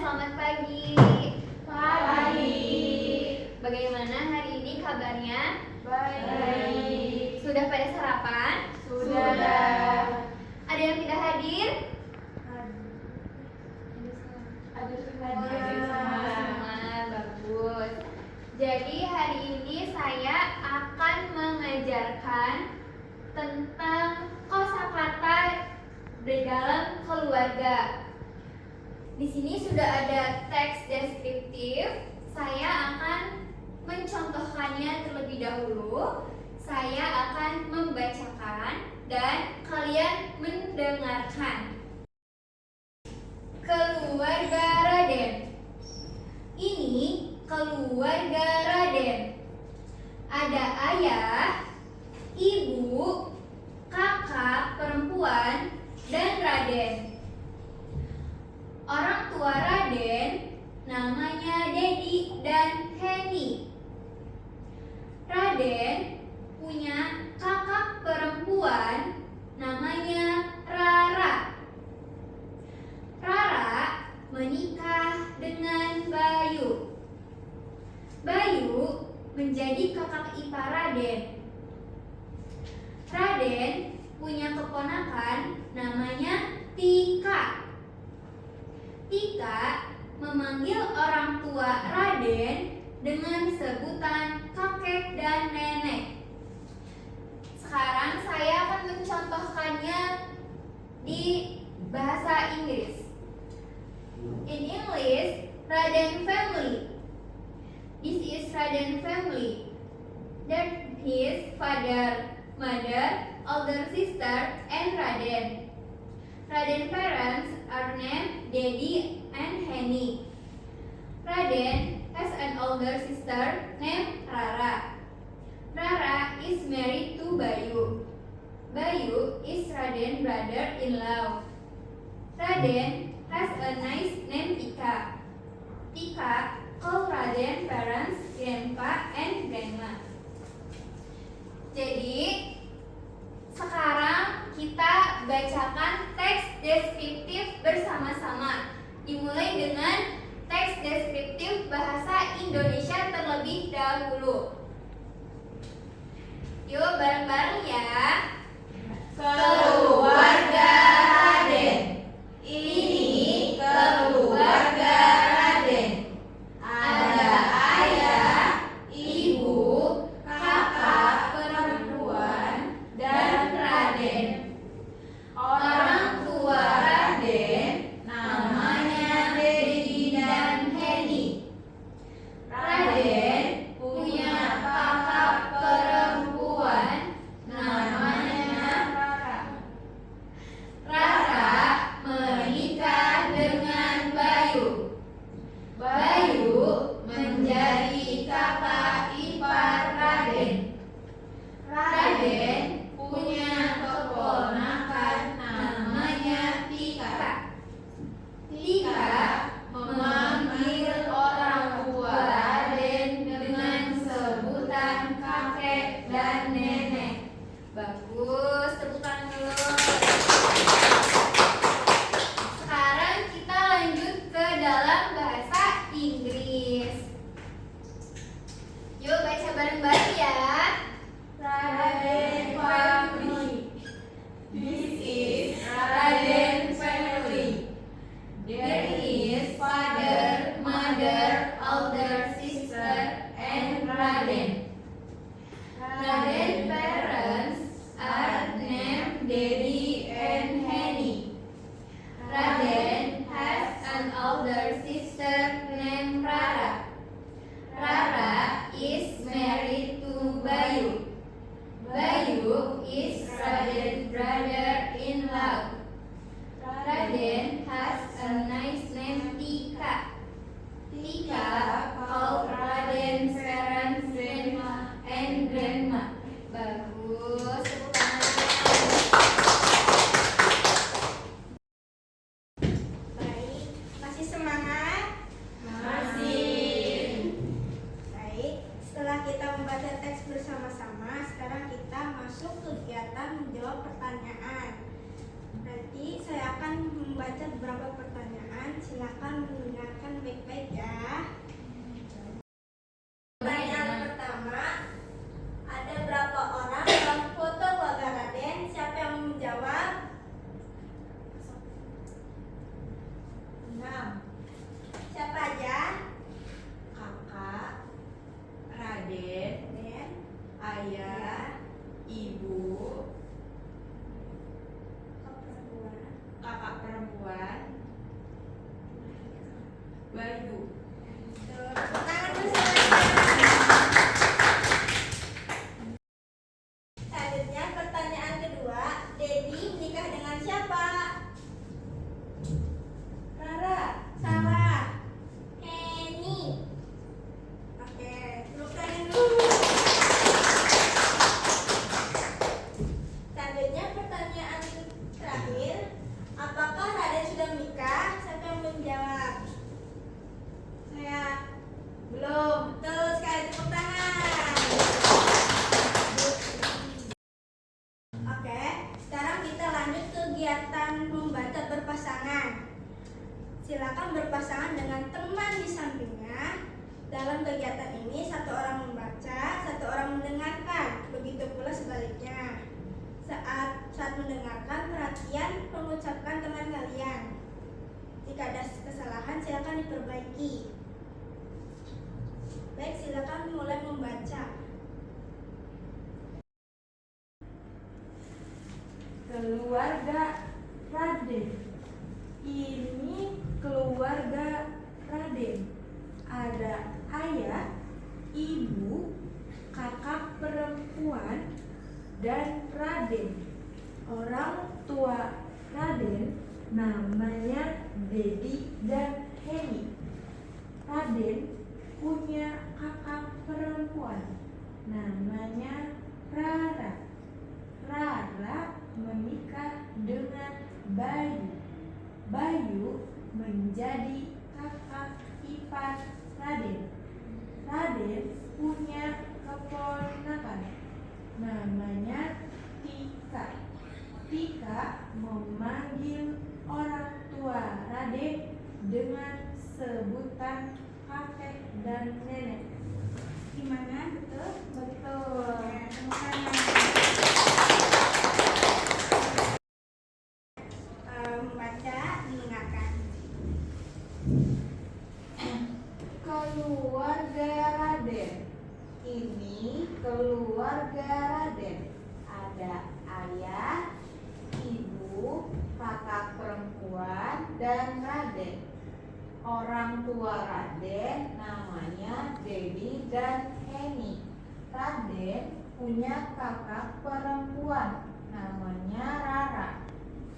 selamat pagi. Pagi. Bagaimana hari ini kabarnya? Baik. Sudah pada sarapan? Sudah. Ada yang tidak hadir? Ada Semua bagus. Jadi hari ini saya akan mengajarkan tentang kosakata di dalam keluarga. Di sini sudah ada teks deskriptif. Saya akan mencontohkannya terlebih dahulu. Saya akan membacakan dan kalian mendengarkan. Keluarga Raden. Ini keluarga Raden. Ada ayah, ibu, kakak perempuan, dan Raden. Orang tua Raden namanya Dedi dan Heni. Raden punya kakak perempuan namanya Rara. Rara menikah dengan Bayu. Bayu menjadi kakak ipar Raden. Raden punya keponakan namanya Tika. Tika memanggil orang tua Raden dengan sebutan kakek dan nenek. Sekarang saya akan mencontohkannya di bahasa Inggris. In English, Raden family. This is Raden family. That his father, mother, older sister, and Raden. Raden parents are named Dedi and Heni. Raden has an older sister named Rara. Rara is married to Bayu. Bayu is Raden's brother-in-law. Raden has a niece named Tika. Tika call Raden parents grandpa and grandma. Jadi sekarang kita bacakan teks deskriptif bersama-sama. Dimulai dengan teks deskriptif bahasa Indonesia terlebih dahulu. Yuk bareng-bareng ya. Keluarga Raden. Ini keluarga Raden. Ada ayah, ibu, kakak perempuan, dan Raden. Orang tua Raden namanya Dedi dan Heni. Raden punya kakak perempuan namanya Rara. Rara menikah dengan Bayu. Bayu menjadi kakak ipar Raden. Raden punya keponakan namanya Tika. Tika memanggil orang tua Raden dengan sebutan kakek dan nenek. Bagus, tepuk tangan dulu. Sekarang kita lanjut ke dalam bahasa Inggris. Yuk baca bareng-bareng ya. Raden family. This is Raden family. There is father, mother, older sister, and Raden. Raden parents are named Dedi and Heni. Raden has an older sister named Rara. Rara is married to Bayu. Bayu is Raden's brother-in-law. Raden has a niece named Tika. Tika called Raden's parents grandma and grandma. Bagus, tepuk tangan. Baik, masih semangat? Masih. Baik, setelah kita membaca teks bersama-sama, sekarang kita masuk kegiatan menjawab pertanyaan. Nanti saya akan membaca beberapa pertanyaan, silakan mendengarkan Bayu. Tepuk tangan bersama. Selanjutnya pertanyaan kedua, Dedi menikah dengan siapa? Rara. Salah. Henny. Oke, tepuk tangan dulu. Selanjutnya pertanyaan terakhir, apakah Raden sudah menikah? Siapa yang menjawab? Saya. Belum. Betul sekali, tepuk tangan. Oke, sekarang kita lanjut kegiatan membaca berpasangan. Silakan berpasangan dengan teman di sampingnya. Dalam kegiatan ini satu orang membaca, satu orang mendengarkan. Begitu pula sebaliknya. Saat mendengarkan, perhatian mengucapkan teman kalian. Jika ada kesalahan, silakan diperbaiki. Baik, silakan mulai membaca. Keluarga Raden. Ini keluarga Raden. Ada ayah, ibu, kakak perempuan, dan Raden. Orang tua Raden namanya Dedi dan Henny. Raden punya kakak perempuan namanya Rara. Rara menikah dengan Bayu. Bayu menjadi kakak ipar Raden. Raden punya keponakan namanya Tika. Tika memanggil orang tua Raden dengan sebutan kakek dan nenek. Gimana? Betul? Betul. Ya, tepuk tangan. Membaca, mendengarkan. Keluarga Raden. Ini keluarga Raden. Ada ayah, ibu, kakak perempuan, dan Raden. Orang tua Raden namanya Dedi dan Henny. Raden punya kakak perempuan namanya Rara.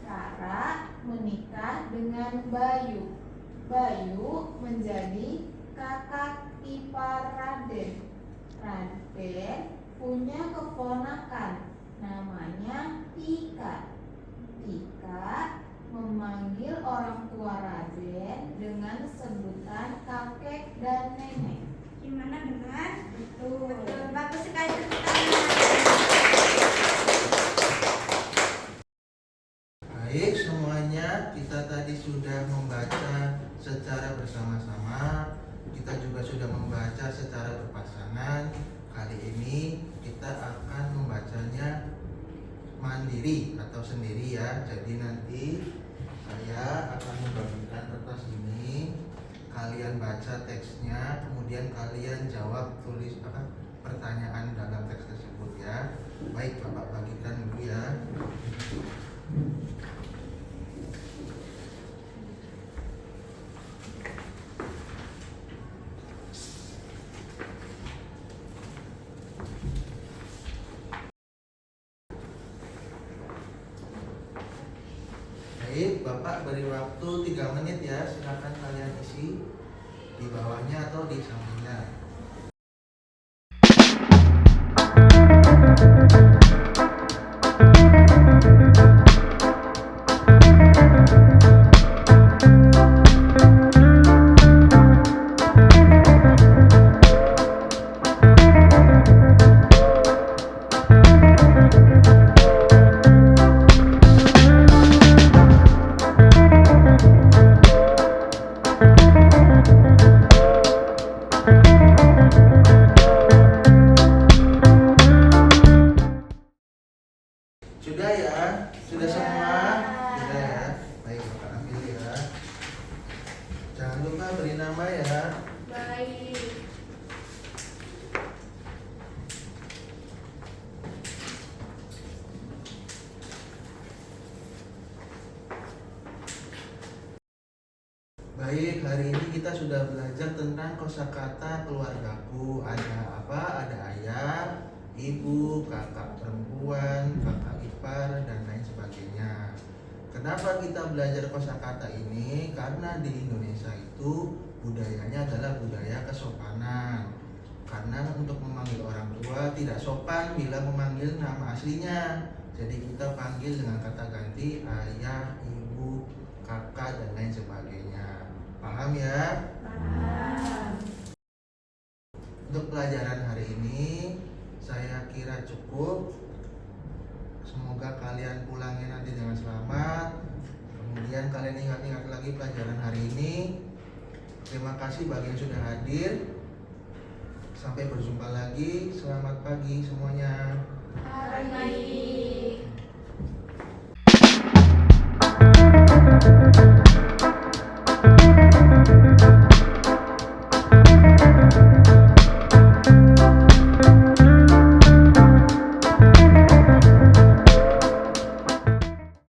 Rara menikah dengan Bayu. Bayu menjadi kakak ipar Raden. Raden punya keponakan namanya Tika. Tika memanggil orang tua Raden dengan sebutan kakek dan nenek. Gimana, benar? Betul. Betul, bagus sekali, tepuk tangan. Baik semuanya, kita tadi sudah membaca secara bersama-sama. Kita juga sudah membaca secara berpasangan. Kali ini kita akan membacanya mandiri atau sendiri ya. Jadi nanti saya akan membagikan kertas ini. Kalian baca teksnya, kemudian kalian jawab tulis pertanyaan dalam teks tersebut ya. Baik, Bapak bagikan dulu ya. Baik, Bapak beri waktu 3 menit ya. Silakan kalian isi di bawahnya atau di sampingnya. Sudah ya? Sudah semua? Sudah ya? Baik, Bapak ambil ya. Jangan lupa beri nama ya. Baik. Baik, hari ini kita sudah belajar tentang kosakata keluargaku. Ada apa? Ada ayah, ibu, kakak perempuan, kakak ipar, dan lain sebagainya. Kenapa kita belajar kosakata ini? Karena di Indonesia itu budayanya adalah budaya kesopanan. Karena untuk memanggil orang tua tidak sopan bila memanggil nama aslinya. Jadi kita panggil dengan kata ganti ayah, ibu, kakak, dan lain sebagainya. Paham ya? Paham. Untuk pelajaran hari ini saya kira cukup. Semoga kalian pulangnya nanti dengan selamat. Kemudian kalian ingat-ingat lagi pelajaran hari ini. Terima kasih bagi yang sudah hadir. Sampai berjumpa lagi. Selamat pagi semuanya. Pagi.